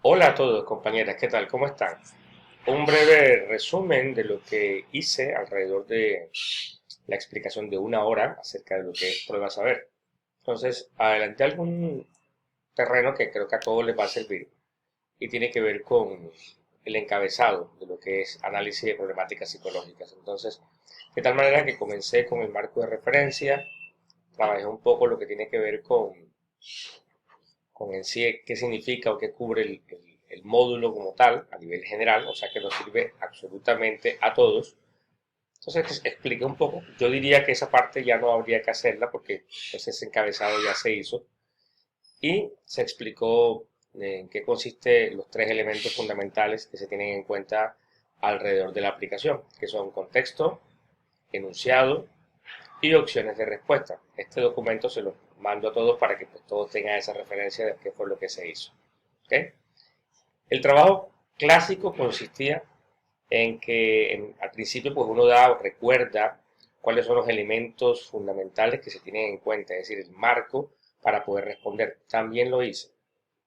Hola a todos, compañeras, ¿qué tal? ¿Cómo están? Un breve resumen de lo que hice alrededor de la explicación de una hora acerca de lo que es prueba saber. Entonces, adelanté algún terreno que creo que a todos les va a servir y tiene que ver con el encabezado de lo que es análisis de problemáticas psicológicas. Entonces, de tal manera que comencé con el marco de referencia, trabajé un poco lo que tiene que ver con en sí qué significa o qué cubre el módulo como tal a nivel general, o sea que nos sirve absolutamente a todos. Entonces expliqué un poco, yo diría que esa parte ya no habría que hacerla porque pues, ese encabezado ya se hizo y se explicó en qué consiste los tres elementos fundamentales que se tienen en cuenta alrededor de la aplicación, que son contexto, enunciado y opciones de respuesta. Este documento se lo mando a todos para que pues, todos tengan esa referencia de qué fue lo que se hizo. ¿Okay? El trabajo clásico consistía en que al principio pues uno da o recuerda cuáles son los elementos fundamentales que se tienen en cuenta, es decir, el marco para poder responder. También lo hice.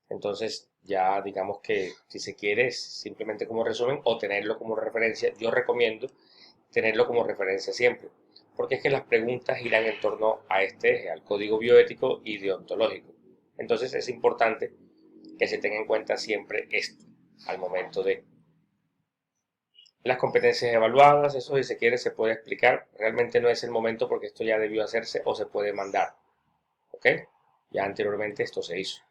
Entonces ya digamos que si se quiere es simplemente como resumen o tenerlo como referencia. Yo recomiendo tenerlo como referencia siempre, porque es que las preguntas giran en torno a este eje, al código bioético y deontológico. Entonces es importante que se tenga en cuenta siempre esto al momento de las competencias evaluadas. Eso si se quiere se puede explicar. Realmente no es el momento porque esto ya debió hacerse o se puede mandar. ¿Ok? Ya anteriormente esto se hizo.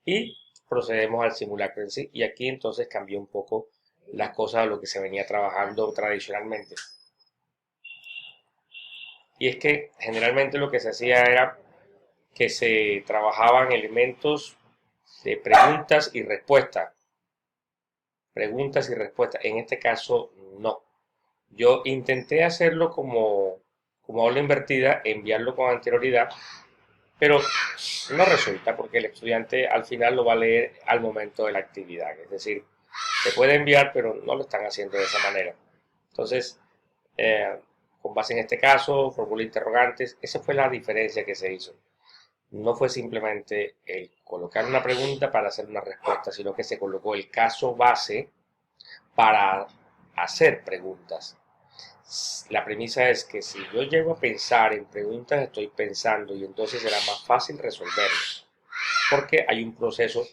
Y procedemos al simulacro en sí. Y aquí entonces cambió un poco las cosas a lo que se venía trabajando tradicionalmente. Y es que generalmente lo que se hacía era que se trabajaban elementos de preguntas y respuestas. Preguntas y respuestas. En este caso, no. Yo intenté hacerlo como aula invertida, enviarlo con anterioridad, pero no resulta porque el estudiante al final lo va a leer al momento de la actividad. Es decir, se puede enviar, pero no lo están haciendo de esa manera. Entonces, eh, con base en este caso, formula interrogantes, esa fue la diferencia que se hizo. No fue simplemente el colocar una pregunta para hacer una respuesta, sino que se colocó el caso base para hacer preguntas. La premisa es que si yo llego a pensar en preguntas, estoy pensando y entonces será más fácil resolverlo, porque hay un proceso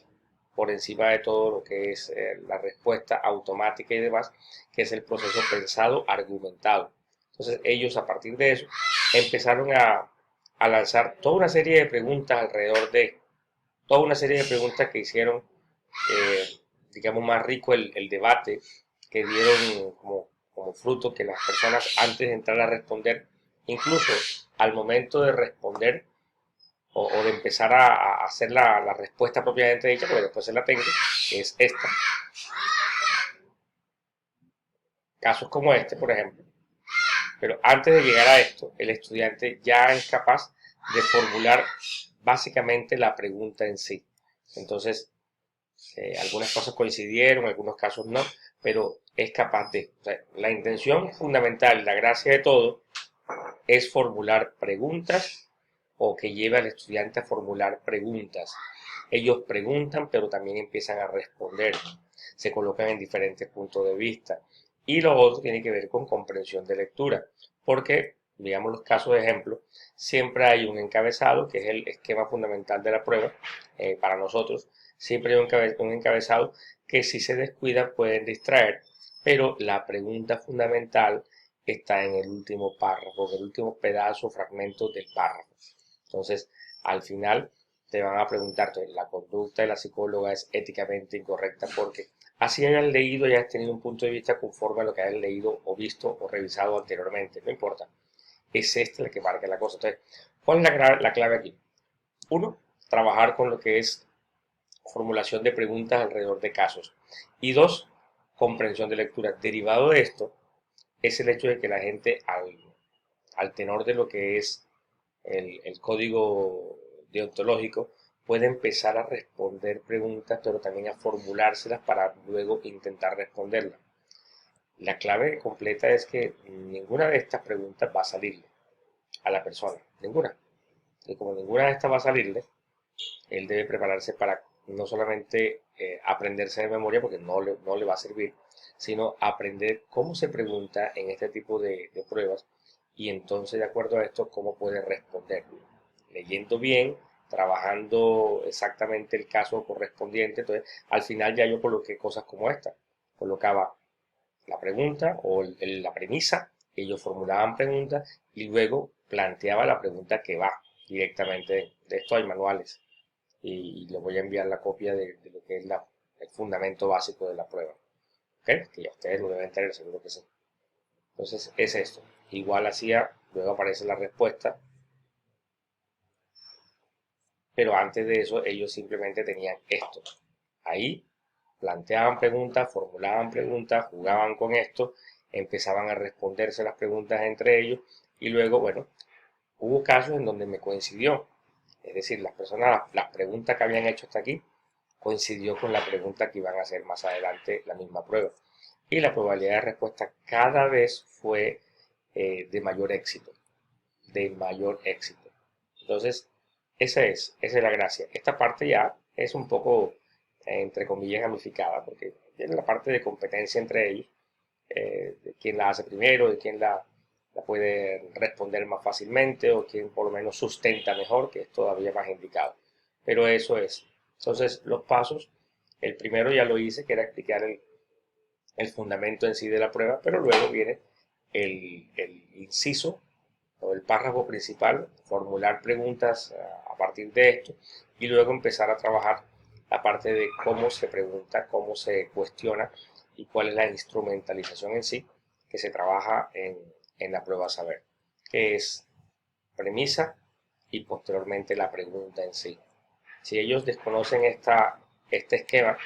por encima de todo lo que es la respuesta automática y demás, que es el proceso pensado argumentado. Entonces ellos a partir de eso empezaron a lanzar toda una serie de preguntas alrededor de, toda una serie de preguntas que hicieron, eh, digamos, más rico el debate, que dieron como fruto que las personas antes de entrar a responder, incluso al momento de responder o de empezar a hacer la respuesta propiamente dicha, porque después se la tengo, que es esta. Casos como este, por ejemplo. Pero antes de llegar a esto, el estudiante ya es capaz de formular básicamente la pregunta en sí. Entonces, algunas cosas coincidieron, algunos casos no, pero es capaz de. O sea, la intención fundamental, la gracia de todo, es formular preguntas o que lleve al estudiante a formular preguntas. Ellos preguntan, pero también empiezan a responder. Se colocan en diferentes puntos de vista. Y lo otro tiene que ver con comprensión de lectura, porque, digamos los casos de ejemplo, siempre hay un encabezado, que es el esquema fundamental de la prueba para nosotros. Siempre hay un encabezado que si se descuida pueden distraer, pero la pregunta fundamental está en el último párrafo, en el último pedazo o fragmento del párrafo. Entonces, al final te van a preguntar, la conducta de la psicóloga es éticamente incorrecta porque así hayas leído y hayas tenido un punto de vista conforme a lo que hayas leído o visto o revisado anteriormente, no importa. Es esta la que marca la cosa. Entonces, ¿cuál es la clave aquí? Uno, trabajar con lo que es formulación de preguntas alrededor de casos. Y dos, comprensión de lectura. Derivado de esto, es el hecho de que la gente, al tenor de lo que es el código deontológico, puede empezar a responder preguntas, pero también a formulárselas para luego intentar responderlas. La clave completa es que ninguna de estas preguntas va a salirle a la persona, ninguna. Y como ninguna de estas va a salirle, él debe prepararse para no solamente aprenderse de memoria, porque no le va a servir, sino aprender cómo se pregunta en este tipo de pruebas y entonces de acuerdo a esto cómo puede responder. Leyendo bien, trabajando exactamente el caso correspondiente, entonces al final ya yo coloqué cosas como esta. Colocaba la pregunta o la premisa, ellos formulaban preguntas y luego planteaba la pregunta que va directamente. De esto hay manuales y les voy a enviar la copia de lo que es el fundamento básico de la prueba. ¿Ok? Que ya ustedes lo deben tener, seguro que sí. Entonces es esto. Igual hacía, luego aparece la respuesta, pero antes de eso ellos simplemente tenían esto. Ahí planteaban preguntas, formulaban preguntas, jugaban con esto, empezaban a responderse las preguntas entre ellos y luego, bueno, hubo casos en donde me coincidió. Es decir, las personas, las preguntas que habían hecho hasta aquí, coincidió con la pregunta que iban a hacer más adelante la misma prueba. Y la probabilidad de respuesta cada vez fue de mayor éxito, de mayor éxito. Entonces, esa es la gracia. Esta parte ya es un poco, entre comillas, gamificada, porque tiene la parte de competencia entre ellos, de quién la hace primero, de quién la puede responder más fácilmente o quién por lo menos sustenta mejor, que es todavía más indicado. Pero eso es. Entonces, los pasos, el primero ya lo hice, que era explicar el fundamento en sí de la prueba, pero luego viene el inciso o el párrafo principal, formular preguntas a partir de esto y luego empezar a trabajar la parte de cómo se pregunta, cómo se cuestiona y cuál es la instrumentalización en sí que se trabaja en la prueba saber, que es premisa y posteriormente la pregunta en sí. Si ellos desconocen este esquema,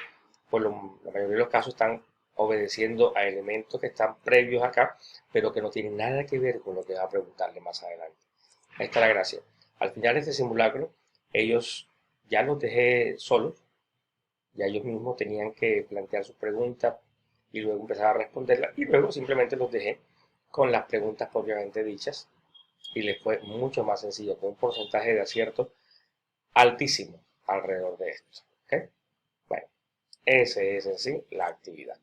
pues la mayoría de los casos están obedeciendo a elementos que están previos acá, pero que no tienen nada que ver con lo que va a preguntarle más adelante. Ahí está la gracia. Al final de este simulacro, ellos ya los dejé solos, ya ellos mismos tenían que plantear sus preguntas y luego empezar a responderlas, y luego simplemente los dejé con las preguntas propiamente dichas y les fue mucho más sencillo, con un porcentaje de acierto altísimo alrededor de esto. ¿Okay? Bueno, esa es en sí la actividad.